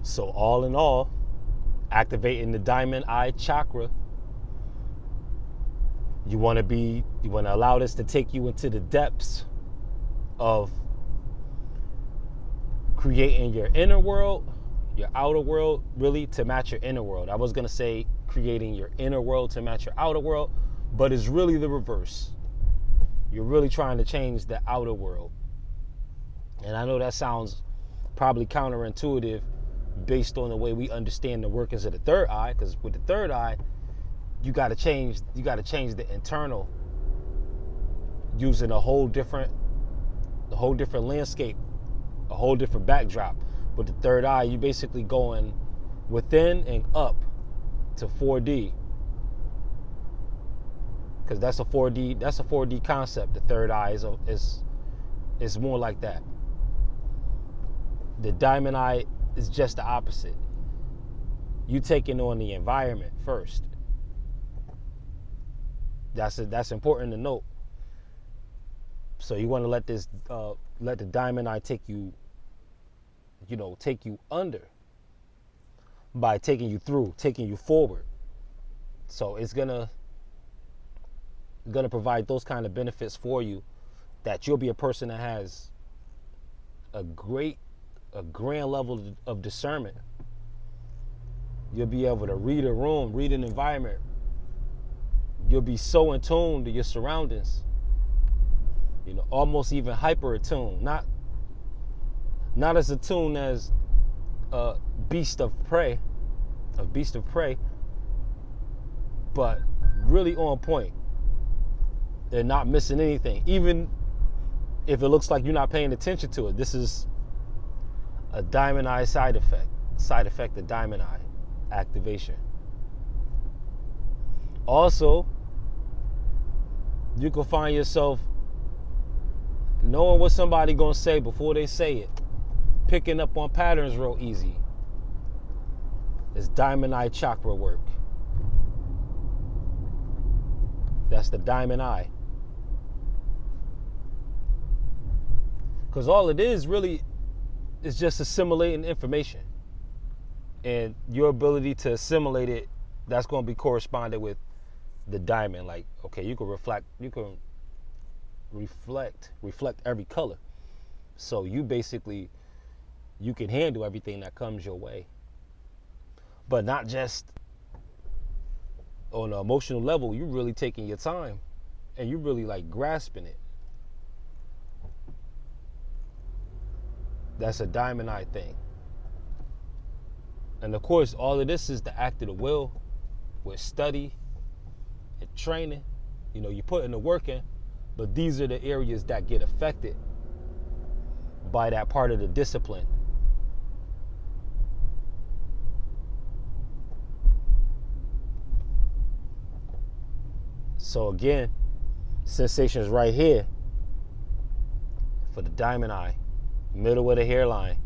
So all in all, activating the diamond eye chakra, you want to allow this to take you into the depths of creating your inner world, your outer world, really to match your inner world. I was going to say creating your inner world to match your outer world, but it's really the reverse. You're really trying to change the outer world. And I know that sounds probably counterintuitive based on the way we understand the workings of the third eye, because with the third eye, you got to change the internal using a whole different landscape, a whole different backdrop. With the third eye, you basically going within and up to 4D, because that's a 4D concept. The third eye is more like that. The diamond eye is just the opposite. You taking on the environment first. That's important to note. So you want to let the diamond eye take you under by taking you through, taking you forward. So it's gonna provide those kind of benefits for you, that you'll be a person that has a grand level of discernment. You'll be able to read a room, read an environment. You'll be so in tune to your surroundings, almost even hyper attuned. Not as attuned as a beast of prey, but really on point. They're not missing anything, even if it looks like you're not paying attention to it. This is a diamond eye side effect of diamond eye activation. Also, you can find yourself knowing what somebody gonna say before they say it, picking up on patterns real easy. It's diamond eye chakra work. That's the diamond eye. Because all it is really is just assimilating information. And your ability to assimilate it, that's going to be corresponded with the diamond. Like, okay, you can reflect every color. So you can handle everything that comes your way. But not just on an emotional level, you're really taking your time and you're really like grasping it. That's a diamond eye thing. And of course, all of this is the act of the will with study and training. You put in the work in, but these are the areas that get affected by that part of the discipline. So again, sensations right here for the diamond eye, middle of the hairline.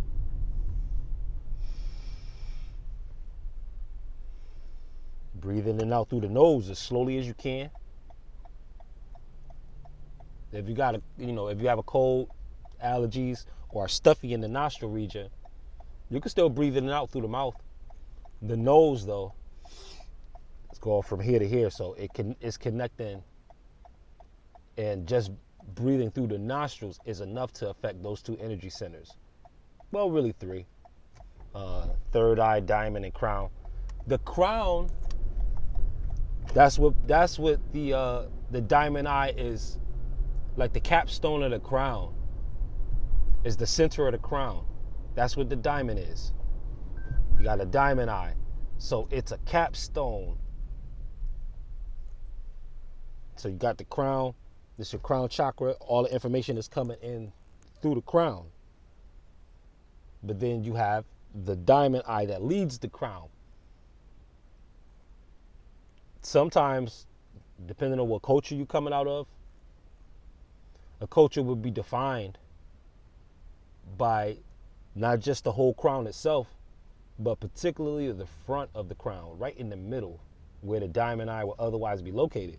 Breathe in and out through the nose as slowly as you can. If you have a cold, allergies, or are stuffy in the nostril region, you can still breathe in and out through the mouth. The nose, though, it's going from here to here, so it's connecting, and just breathing through the nostrils is enough to affect those two energy centers. Well, really three. Third eye, diamond, and crown. The crown, that's what the diamond eye is, like the capstone of the crown is the center of the crown. That's what the diamond is. You got a diamond eye, so it's a capstone. So you got the crown. This is your crown chakra. All the information is coming in through the crown. But then you have the diamond eye that leads the crown. Sometimes, depending on what culture you're coming out of, a culture would be defined by not just the whole crown itself, but particularly the front of the crown, right in the middle, where the diamond eye will otherwise be located.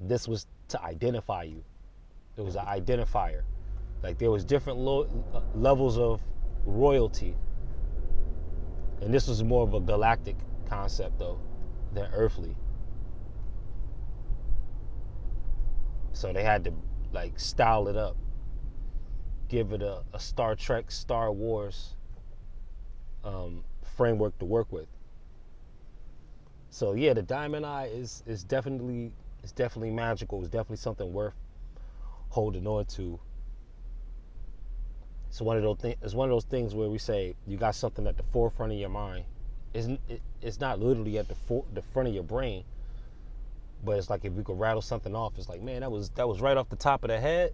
This was to identify you. It was an identifier. Like there was different levels of royalty. And this was more of a galactic concept though than earthly. So they had to like style it up, give it a Star Trek, Star Wars framework to work with. So yeah, the DiamondEye is definitely magical. It's definitely something worth holding on to. It's one of those things where we say you got something at the forefront of your mind. It's not literally at the front of your brain, but it's like if you could rattle something off, it's like, man, that was right off the top of the head.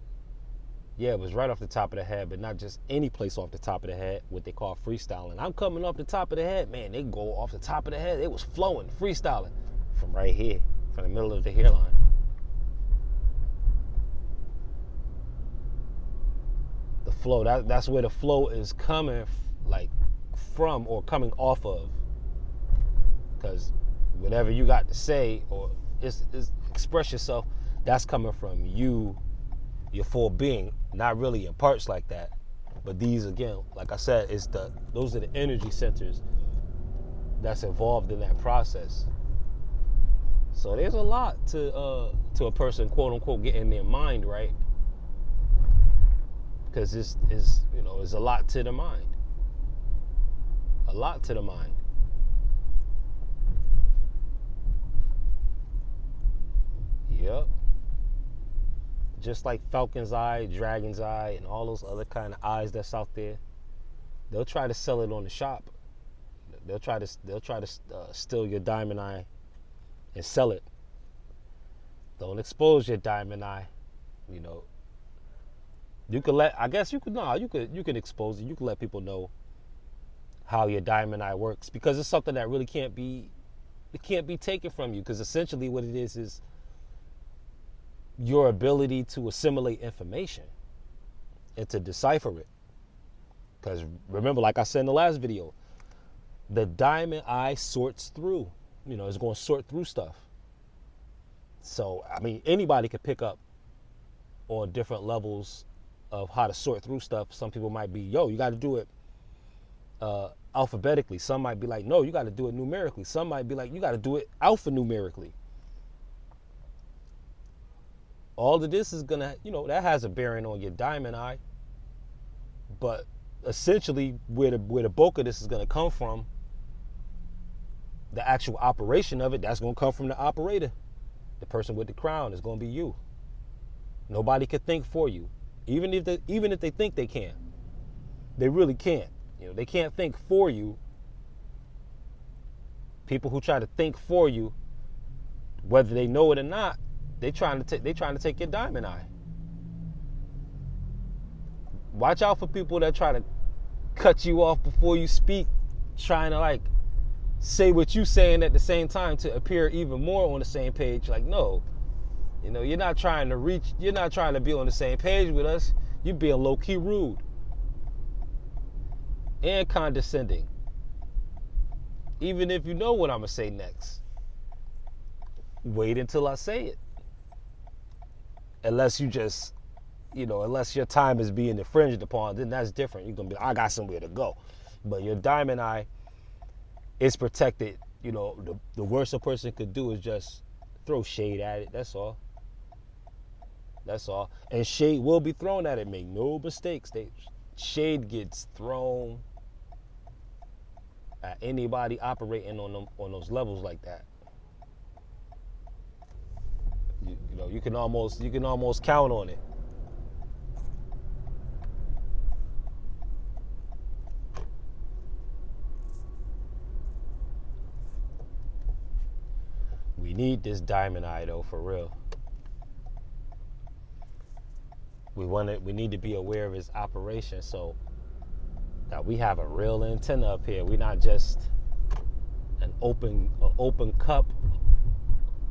Yeah, it was right off the top of the head, but not just any place off the top of the head, what they call freestyling. I'm coming off the top of the head, man, they go off the top of the head. It was flowing, freestyling from right here, from the middle of the hairline. The flow, that's where the flow is coming like from or coming off of. Because whatever you got to say or is express yourself, that's coming from you, your full being, not really in parts like that. But these, again, like I said, those are the energy centers that's involved in that process. So there's a lot to a person, quote unquote, getting their mind right. Because this is, is a lot to the mind. A lot to the mind. Yep. Just like Falcon's Eye, Dragon's Eye, and all those other kind of eyes that's out there, they'll try to sell it on the shop. They'll try to steal your DiamondEye and sell it. Don't expose your DiamondEye. You could let, I guess you could, no, you could expose it. You could let people know how your DiamondEye works, because it's something that really can't be taken from you, because essentially what it is your ability to assimilate information and to decipher it. Because remember, like I said in the last video, the DiamondEye sorts through, it's going to sort through stuff. So, I mean, anybody could pick up on different levels of how to sort through stuff. Some people might be, you got to do it alphabetically. Some might be like, no, you got to do it numerically. Some might be like, you got to do it alphanumerically. All of this is gonna, that has a bearing on your DiamondEye. But essentially, where the bulk of this is gonna come from, the actual operation of it, that's gonna come from the operator, the person with the crown. Is gonna be you. Nobody can think for you, even if they think they can. They really can't. They can't think for you. People who try to think for you, whether they know it or not, they trying to take your DiamondEye. Watch out for people that try to cut you off before you speak, trying to like say what you saying at the same time to appear even more on the same page. Like, no, you're not trying to be on the same page with us. You're being low-key rude and condescending. Even if you know what I'm gonna say next, wait until I say it. Unless you just, unless your time is being infringed upon, then that's different. You're going to be, I got somewhere to go. But your DiamondEye is protected. The worst a person could do is just throw shade at it. That's all. That's all. And shade will be thrown at it. Make no mistakes. Shade gets thrown at anybody operating on those levels like that. You can almost count on it. We need this DiamondEye though, for real. We need to be aware of its operation so that we have a real antenna up here. We're not just an open cup,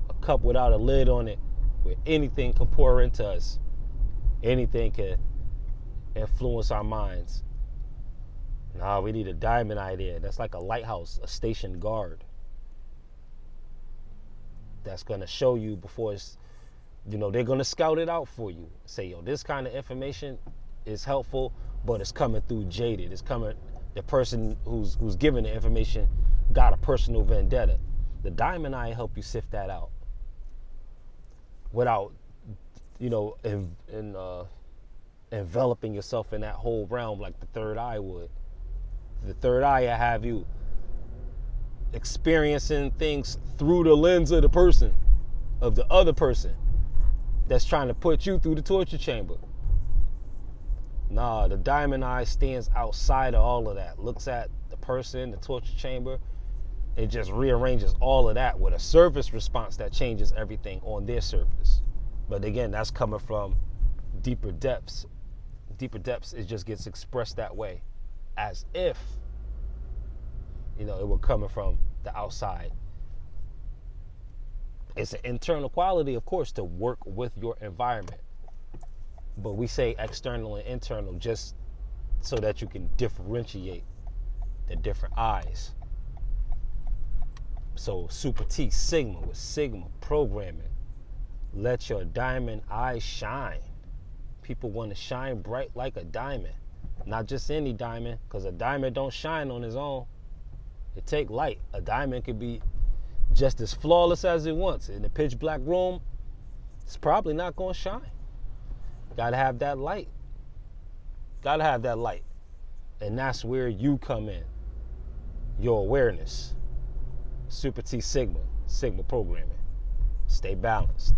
a cup without a lid on it, where anything can pour into us. Anything can influence our minds. Nah, we need a DiamondEye there. That's like a lighthouse, a station guard. That's gonna show you before it's, they're gonna scout it out for you. Say, this kind of information, is helpful, but it's coming through jaded. It's coming, the person who's giving the information got a personal vendetta. The DiamondEye help you sift that out without, enveloping yourself in that whole realm like the third eye would. The third eye will have you experiencing things through the lens of the other person that's trying to put you through the torture chamber. Nah, the DiamondEye stands outside of all of that. Looks at the person, the torture chamber. It just rearranges all of that with a surface response that changes everything on their surface. But again, that's coming from deeper depths. Deeper depths, it just gets expressed that way, as if, it were coming from the outside. It's an internal quality, of course, to work with your environment. But we say external and internal just so that you can differentiate the different eyes. So Super T Sigma with Sigma programming. Let your diamond eyes shine. People want to shine bright like a diamond. Not just any diamond, because a diamond don't shine on its own. It take light. A diamond could be just as flawless as it wants. In a pitch black room, it's probably not going to shine. Gotta have that light. Gotta have that light. And that's where you come in. Your awareness. Super T Sigma. Sigma programming. Stay balanced.